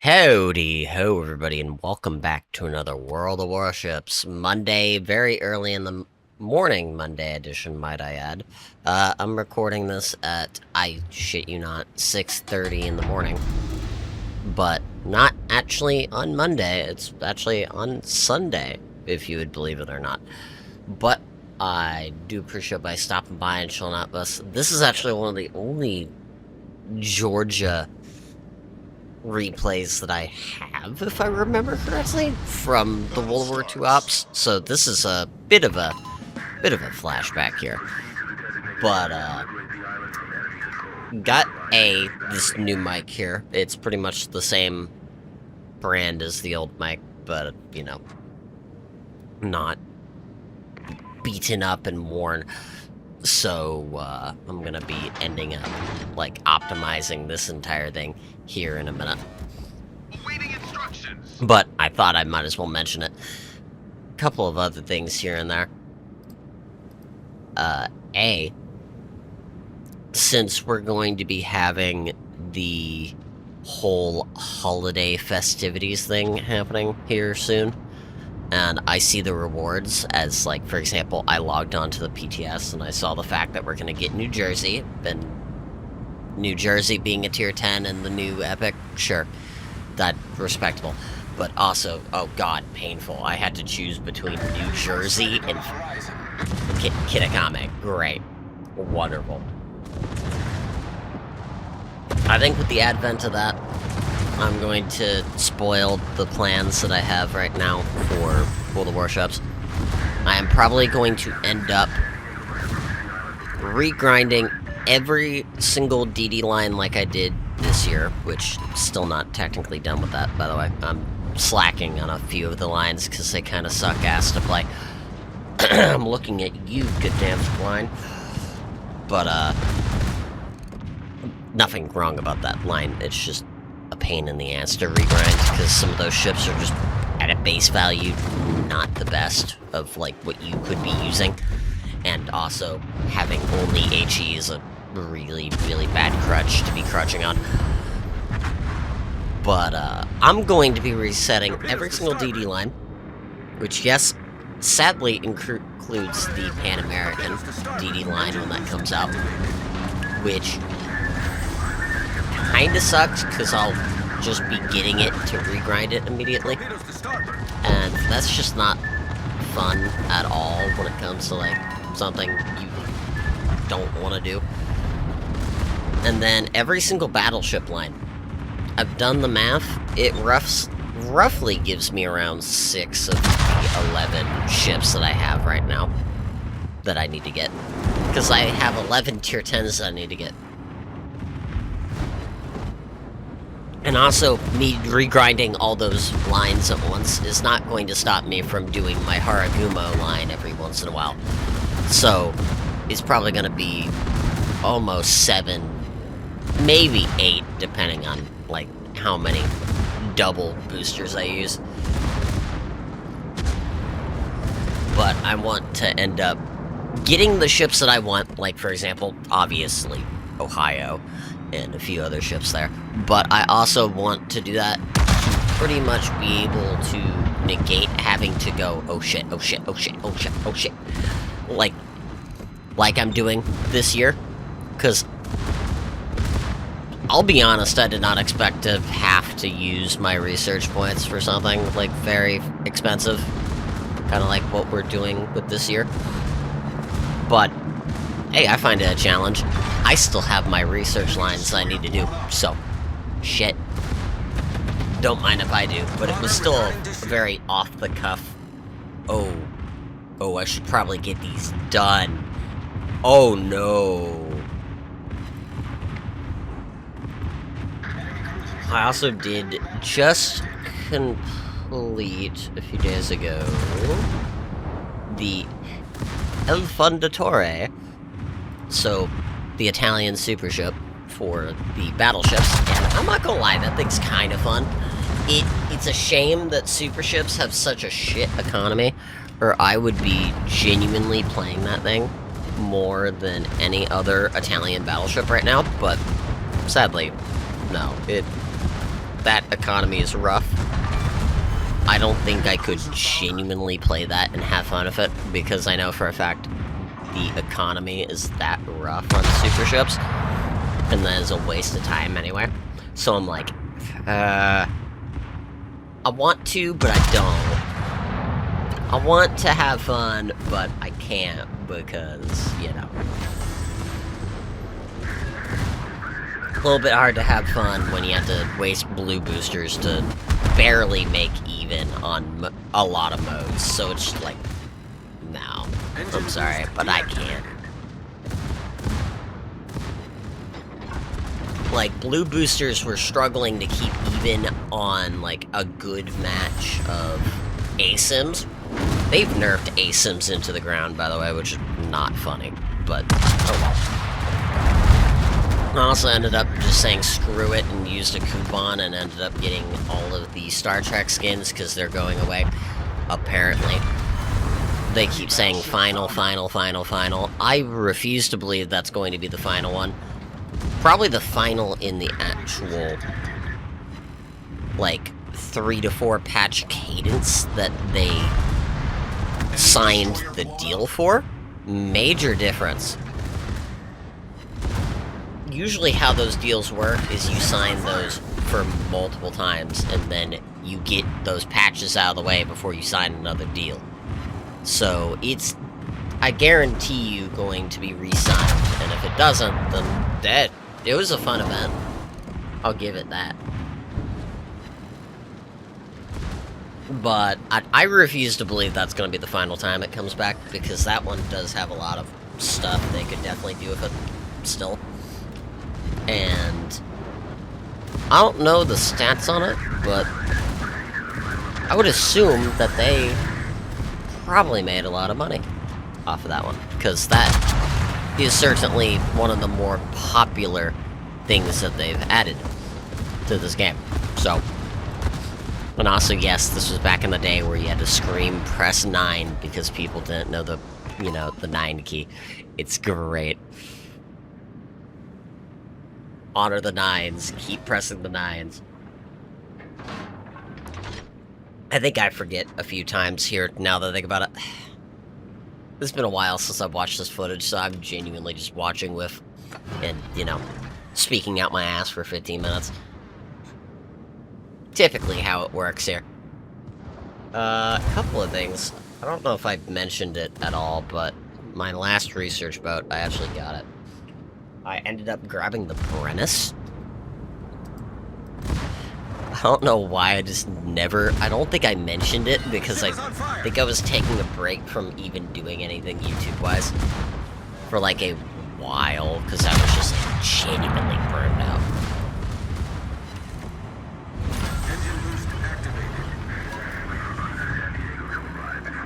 Howdy ho, everybody, and welcome back to another World of Warships. Monday, very early in the morning, Monday edition, might I add. I'm recording this at, I shit you not, 6:30 in the morning. But not actually on Monday, it's actually on Sunday, if you would believe it or not. But I do appreciate by stopping by and chilling out with us. This is actually one of the only Georgia replays that I have, if I remember correctly, from the World War II ops. So this is a bit of a flashback here. But got this new mic here. It's pretty much the same brand as the old mic, but you know, not beaten up and worn. So, I'm gonna be ending up, like, optimizing this entire thing here in a minute. Awaiting instructions. But I thought I might as well mention it. A couple of other things here and there. Since we're going to be having the whole holiday festivities thing happening here soon, and I see the rewards as, like, for example, I logged onto the PTS and I saw the fact that we're going to get New Jersey, and New Jersey being a tier 10 and the new Epic, sure, that's respectable. But also, oh god, painful. I had to choose between New Jersey and Kitakame. Great. Wonderful. I think with the advent of that, I'm going to spoil the plans that I have right now for World of Warships. I am probably going to end up regrinding every single DD line like I did this year, which still not technically done with that, by the way. I'm slacking on a few of the lines because they kind of suck ass to play. I'm looking at you, good damn line. But, nothing wrong about that line. It's just a pain in the ass to regrind, because some of those ships are just, at a base value, not the best of, like, what you could be using. And also, having only HE is a really, really bad crutch to be crutching on. But, I'm going to be resetting every single DD line, which, yes, sadly includes the Pan American DD line when that comes out, which kinda sucks, because I'll just be getting it to regrind it immediately. And that's just not fun at all when it comes to, like, something you don't want to do. And then every single battleship line. I've done the math. It roughly gives me around 6 of the 11 ships that I have right now that I need to get. Because I have 11 tier 10s that I need to get. And also, me regrinding all those lines at once is not going to stop me from doing my Haragumo line every once in a while. So, it's probably going to be almost 7, maybe 8, depending on, like, how many double boosters I use. But I want to end up getting the ships that I want, like, for example, obviously, Ohio, and a few other ships there. But I also want to do that to pretty much be able to negate having to go, oh shit, oh shit, oh shit, oh shit, oh shit. Like I'm doing this year. Because, I'll be honest, I did not expect to have to use my research points for something, like, very expensive. Kind of like what we're doing with this year. But, hey, I find it a challenge. I still have my research lines I need to do, so, shit. Don't mind if I do, but it was still a very off-the-cuff, oh, I should probably get these done. Oh, no. I also did just complete, a few days ago, the El Fondatore, so the Italian super ship for the battleships, and I'm not gonna lie, that thing's kind of fun. It's a shame that super ships have such a shit economy, or I would be genuinely playing that thing more than any other Italian battleship right now, but sadly, no. that economy is rough. I don't think I could genuinely play that and have fun with it, because I know for a fact the economy is that rough on super ships, and that is a waste of time anyway. So I'm like, I want to, but I don't. I want to have fun, but I can't, because, you know. A little bit hard to have fun when you have to waste blue boosters to barely make even on a lot of modes, so it's just like, no, I'm sorry, but I can't. Like, blue boosters were struggling to keep even on, like, a good match of ASIMs. They've nerfed ASIMs into the ground, by the way, which is not funny, but oh well. I also ended up just saying screw it and used a coupon and ended up getting all of the Star Trek skins because they're going away, apparently. They keep saying final, final, final, final. I refuse to believe that's going to be the final one. Probably the final in the actual, like, 3 to 4 patch cadence that they signed the deal for. Major difference. Usually how those deals work is you sign those for multiple times, and then you get those patches out of the way before you sign another deal. So it's, I guarantee you, going to be re-signed, and if it doesn't, then it was a fun event. I'll give it that. But I refuse to believe that's going to be the final time it comes back, because that one does have a lot of stuff they could definitely do with it still. And I don't know the stats on it, but I would assume that they probably made a lot of money off of that one, because that is certainly one of the more popular things that they've added to this game. So, and also, yes, this was back in the day where you had to scream press 9 because people didn't know the, you know, the 9 key. It's great. Honor the 9s. Keep pressing the 9s. I think I forget a few times here, now that I think about it. It's been a while since I've watched this footage, so I'm genuinely just watching with, and, you know, speaking out my ass for 15 minutes. Typically how it works here. A couple of things. I don't know if I mentioned it at all, but my last research boat, I actually got it. I ended up grabbing the Brennus. I don't know why, I just never... I don't think I mentioned it, because I think I was taking a break from even doing anything YouTube-wise for, like, a while, because I was just, like, genuinely burned out.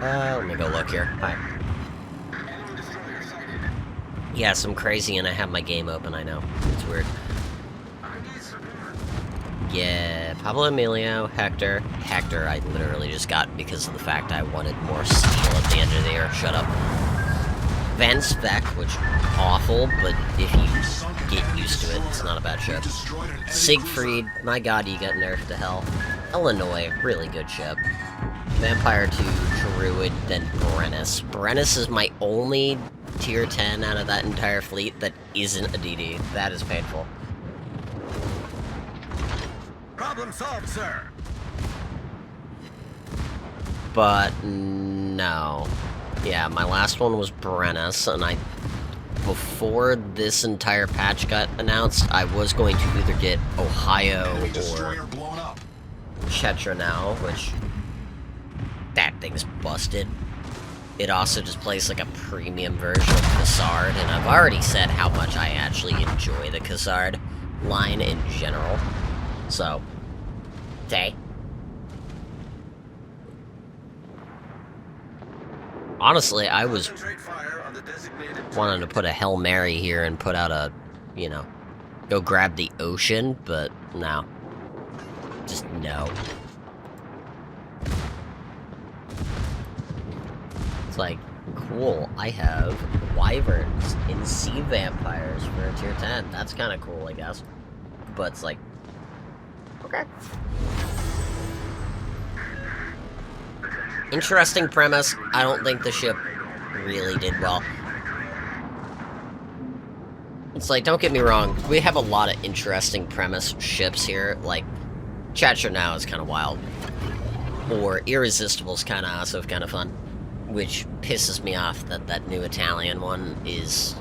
Let me go look here. Hi. Yes, I'm crazy and I have my game open, I know. It's weird. Yeah, Pablo Emilio, Hector. Hector I literally just got because of the fact I wanted more steel at the end of the year. Shut up. Van Spec, which, awful, but if you get used to it, it's not a bad ship. Siegfried, my god, you got nerfed to hell. Illinois, really good ship. Vampire 2, Druid, then Brennus. Brennus is my only tier 10 out of that entire fleet that isn't a DD. That is painful. Problem solved, sir. But, no. Yeah, my last one was Brennus, and before this entire patch got announced, I was going to either get Ohio or Chetra now, which... that thing's busted. It also just plays like a premium version of Cassard, and I've already said how much I actually enjoy the Cassard line in general. So, okay. Honestly, I was wanting to put a Hail Mary here and put out a, you know, go grab the ocean, but no. Just no. It's like, cool, I have Wyverns and Sea Vampires for a tier 10. That's kind of cool, I guess. But it's like, Okay. Interesting premise. I don't think the ship really did well. It's like, don't get me wrong, we have a lot of interesting premise ships here, like, Chatter Now is kind of wild. Or Irresistible's kind of also kind of fun. Which pisses me off that that new Italian one is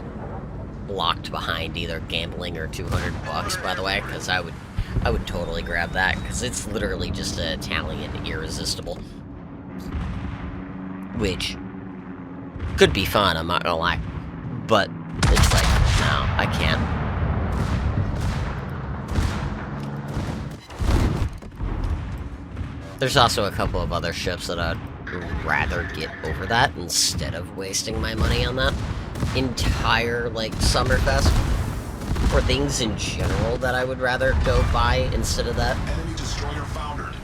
locked behind either gambling or $200, by the way, because I would totally grab that, because it's literally just an Italian Irresistible. Which could be fun, I'm not gonna lie. But it's like, no, I can't. There's also a couple of other ships that I'd rather get over that instead of wasting my money on that entire, like, Summerfest. Or things in general that I would rather go buy instead of that. Enemy destroyer foundered.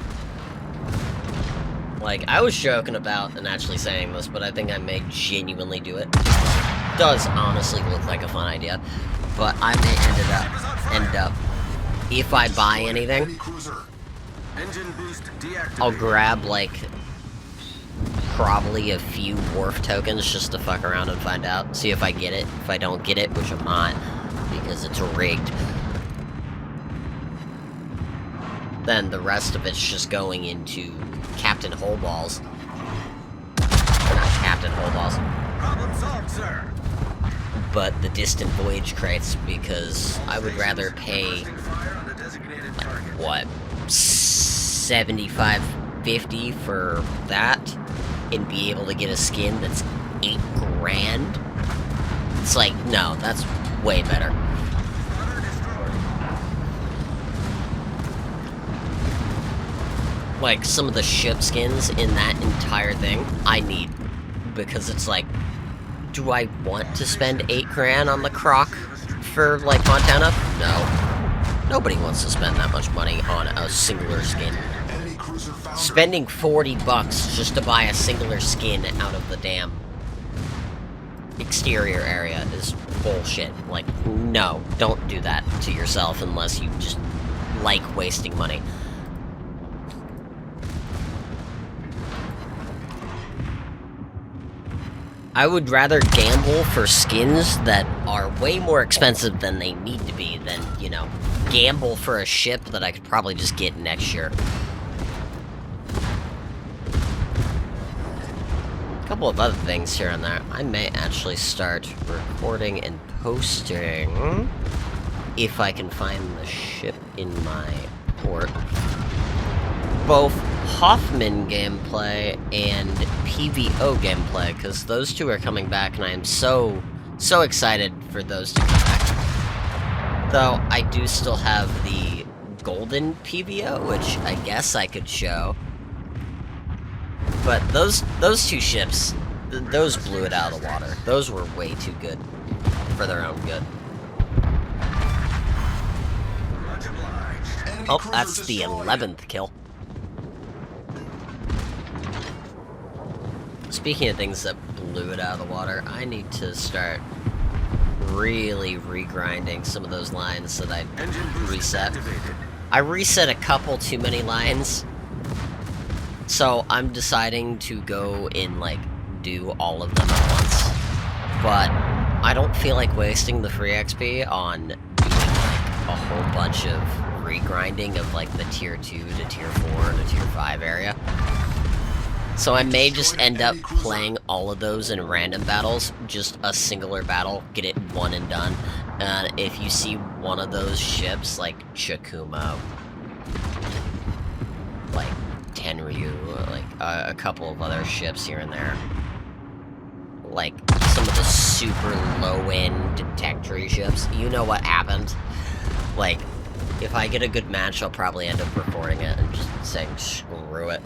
Like, I was joking about and actually saying this, but I think I may genuinely do it. Does honestly look like a fun idea, but I may end up, if I buy anything, Engine boost deactivated. I'll grab, like, probably a few wharf tokens just to fuck around and find out. See if I get it. If I don't get it, which I'm not, because it's rigged, then the rest of it's just going into Captain Holeballs. Or not Captain Holeballs. Problem solved, sir. But the distant voyage crates, because I would rather pay, Fire on the designated target. what, $75.50 for that, and be able to get a skin that's $8 grand? It's like, no, that's way better. Like, some of the ship skins in that entire thing, I need, because it's like, do I want to spend $8 grand on the croc for, like, Montana? No. Nobody wants to spend that much money on a singular skin. Spending $40 just to buy a singular skin out of the damn exterior area is bullshit. Like, no, don't do that to yourself unless you just like wasting money. I would rather gamble for skins that are way more expensive than they need to be than, you know, gamble for a ship that I could probably just get next year. A couple of other things here and there. I may actually start recording and posting, if I can find the ship in my port, both Hoffman gameplay and PVO gameplay, because those two are coming back, and I am so excited for those to come back. Though, I do still have the golden PVO, which I guess I could show. But those two ships, those blew it out of the water. Those were way too good for their own good. Oh, that's the 11th kill. Speaking of things that blew it out of the water, I need to start really regrinding some of those lines that I reset. I reset a couple too many lines, so I'm deciding to go and, like, do all of them at once. But I don't feel like wasting the free XP on doing, like, a whole bunch of regrinding of, like, the tier 2 to tier 4 to tier 5 area. So I may just end up playing all of those in random battles, just a singular battle, get it one and done. And if you see one of those ships, like Chakuma, like Tenryu, like a couple of other ships here and there, like some of the super low-end detectory ships, you know what happened. Like, if I get a good match, I'll probably end up recording it and just saying, screw it.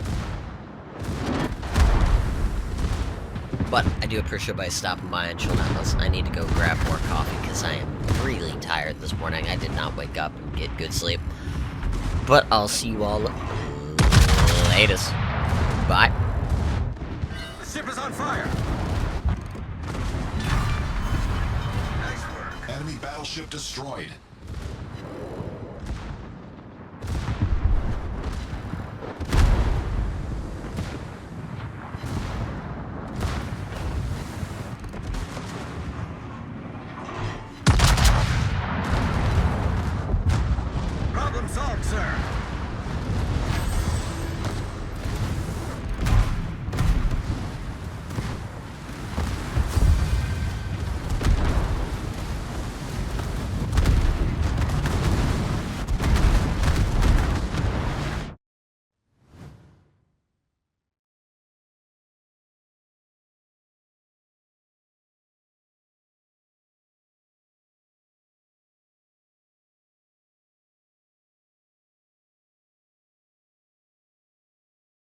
But I do appreciate by stopping by and chilling out. I need to go grab more coffee because I am really tired this morning. I did not wake up and get good sleep. But I'll see you all later. Bye. The ship is on fire. Nice work. Enemy battleship destroyed.